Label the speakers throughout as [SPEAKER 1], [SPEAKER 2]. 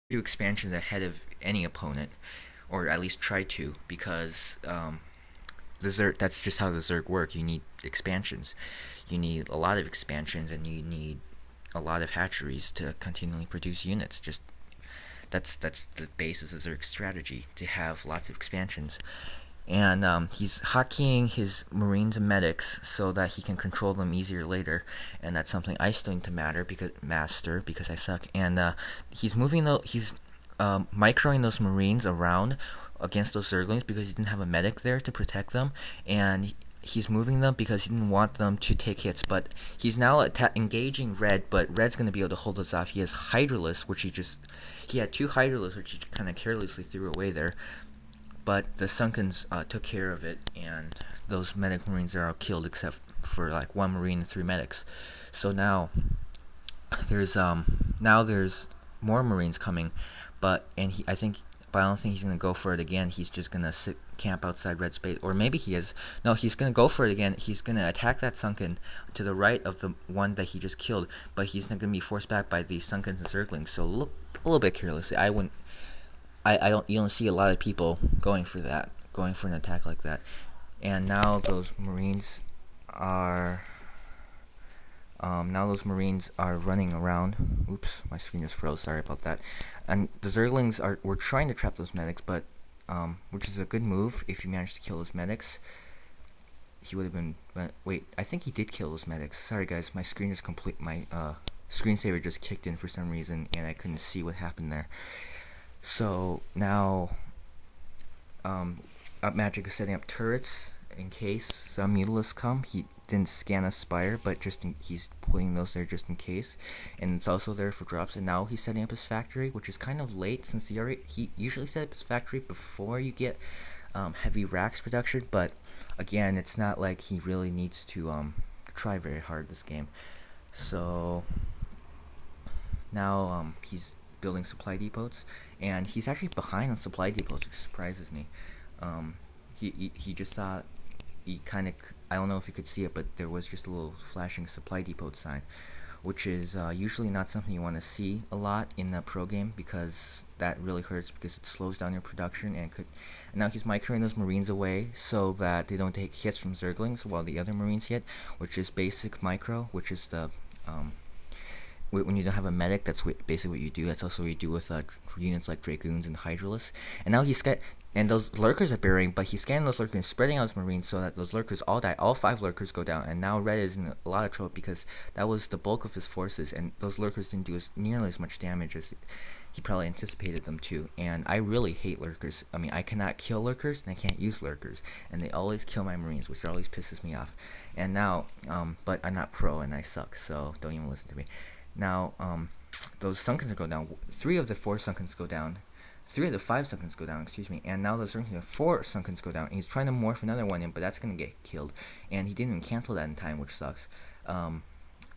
[SPEAKER 1] do expansions ahead of any opponent, or at least try to, because the Zerg, that's just how the Zerg work. You need expansions. You need a lot of expansions, and you need a lot of hatcheries to continually produce units. Just that's the basis of Zerg's strategy, to have lots of expansions. And he's hotkeying his marines and medics so that he can control them easier later, and that's something I still need to master because I suck. And he's microing those marines around against those zerglings because he didn't have a medic there to protect them, and he's moving them because he didn't want them to take hits. But he's now engaging red, but red's going to be able to hold us off. He has Hydralisk, which he had two Hydralisks, which he kind of carelessly threw away there, but the Sunkens took care of it, and those medic marines are all killed except for like one marine and three medics. So now there's more marines coming, but I don't think he's gonna go for it again. He's just gonna sit camp outside red space, or maybe he is. No, he's gonna go for it again. He's gonna attack that Sunken to the right of the one that he just killed, but he's not gonna be forced back by the Sunkens and Zerglings. So look a little bit carelessly. I wouldn't I don't you don't see a lot of people going for that, going for an attack like that. And now those Marines are running around. Oops, my screen just froze. Sorry about that. And the Zerglings were trying to trap those medics, but which is a good move if you manage to kill those medics. He would have been. Wait, I think he did kill those medics. Sorry guys, my screen is complete. My screensaver just kicked in for some reason, and I couldn't see what happened there. So now, UpMagiC is setting up turrets in case some mutalisks come. He didn't scan a spire, but he's putting those there just in case, and it's also there for drops. And now he's setting up his factory, which is kind of late since he usually set up his factory before you get heavy racks production. But again, it's not like he really needs to try very hard this game. So now he's building supply depots, and he's actually behind on supply depots, which surprises me. He just saw, he kind of, I don't know if you could see it, but there was just a little flashing supply depot sign, which is usually not something you want to see a lot in the pro game, because that really hurts, because it slows down your production. And now he's microing those marines away so that they don't take hits from zerglings while the other marines hit, which is basic micro, which is the when you don't have a medic, that's basically what you do. That's also what you do with units like Dragoons and Hydralisks. And now and those lurkers are burying, but he's scanning those lurkers, spreading out his marines so that those lurkers all die. All 5 lurkers go down, and now red is in a lot of trouble because that was the bulk of his forces, and those lurkers didn't do nearly as much damage as he probably anticipated them to. And I really hate lurkers. I mean, I cannot kill lurkers, and I can't use lurkers, and they always kill my marines, which always pisses me off. And now, but I'm not pro, and I suck, so don't even listen to me. Now, those Sunkens go down. 3 of the 4 Sunkens go down. 3 of the 5 Sunkens go down, excuse me. And now those 4 Sunkens go down. And he's trying to morph another one in, but that's going to get killed. And he didn't even cancel that in time, which sucks.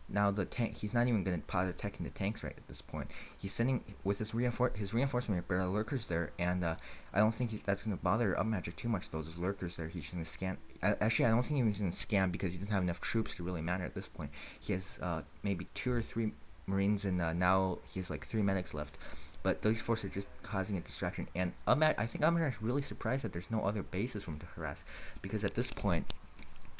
[SPEAKER 1] Now the tank, he's not even going to bother attacking the tanks right at this point. He's sending, with his reinforcement, there are lurkers there, and I don't think that's going to bother UpMagiC too much, though. There's lurkers there. He's going to scan. Actually, I don't think he's going to scan because he doesn't have enough troops to really matter at this point. He has maybe 2 or 3 marines, and now he has like 3 medics left. But those forces are just causing a distraction. And I think UpMagiC is really surprised that there's no other bases for him to harass, because at this point,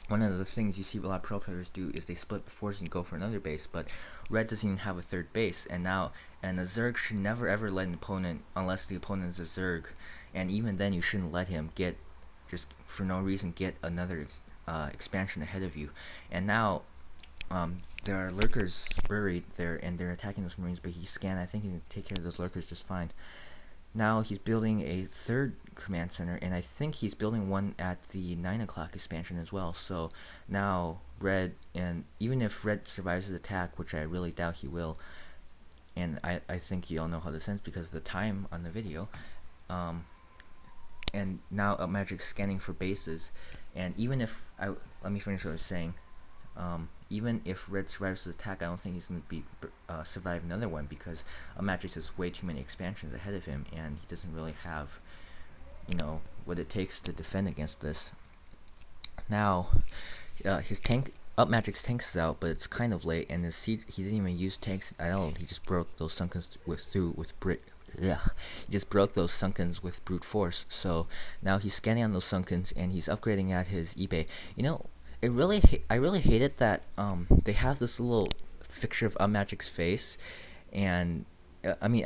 [SPEAKER 1] one of the things you see a lot of pro players do is they split the force and go for another base, but red doesn't even have a 3rd base, and a Zerg should never ever let an opponent, unless the opponent is a Zerg, and even then you shouldn't let him just for no reason, get another expansion ahead of you. And now there are lurkers buried there, and they're attacking those marines, but he's scanned. I think he can take care of those lurkers just fine. Now he's building a 3rd command center, and I think he's building one at the 9 o'clock expansion as well. So now red, and even if red survives his attack, which I really doubt he will, and I think you all know how this ends because of the time on the video, and now UpMagiC's scanning for bases, and even if let me finish what I was saying. Even if red survives his attack, I don't think he's going to survive another one, because UpMagiC has way too many expansions ahead of him, and he doesn't really have, what it takes to defend against this. Now, UpMagic's tanks is out, but it's kind of late, and he didn't even use tanks at all. He just broke those Sunkens through with Ugh, he just broke those sunkens with brute force. So now he's scanning on those sunkens and he's upgrading at his eBay. You know, I really hated that they have this little picture of UpMagiC's face, and I mean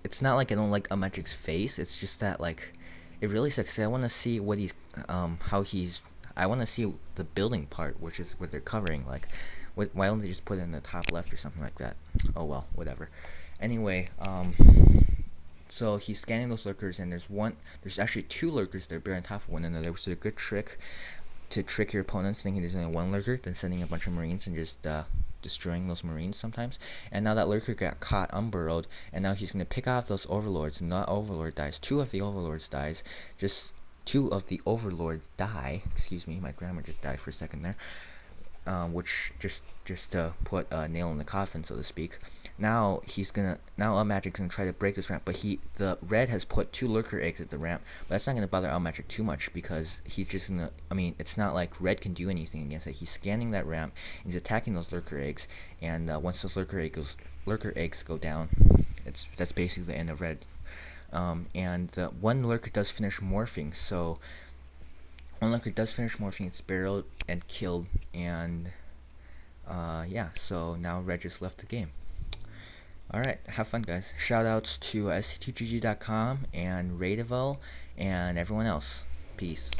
[SPEAKER 1] it's not like I don't like UpMagic's face. It's just that like it really sucks. I want to see what he's how he's. I want to see the building part, which is what they're covering. Like, why don't they just put it in the top left or something like that? Oh well, whatever. Anyway, so he's scanning those lurkers, and there's actually two lurkers that are on top of one another, which is a good trick to trick your opponents thinking there's only one lurker, then sending a bunch of marines and just destroying those marines sometimes. And now that lurker got caught unburrowed, and now he's gonna pick off those overlords, and that overlord dies. Two of the overlords dies. Just two of the overlords die. Excuse me, my grammar just died for a second there. Which just to put a nail in the coffin, so to speak. Now UpMagic's gonna try to break this ramp, but the red has put two lurker eggs at the ramp, but that's not gonna bother UpMagic too much because he's just gonna. I mean, it's not like red can do anything against it. He's scanning that ramp, he's attacking those lurker eggs, and once those lurker eggs go down, that's basically the end of red. And one lurker does finish morphing, so one lurker does finish morphing. It's barreled and killed, and yeah. So now red just left the game. Alright, have fun, guys. Shoutouts to sc2gg.com and Radival and everyone else. Peace.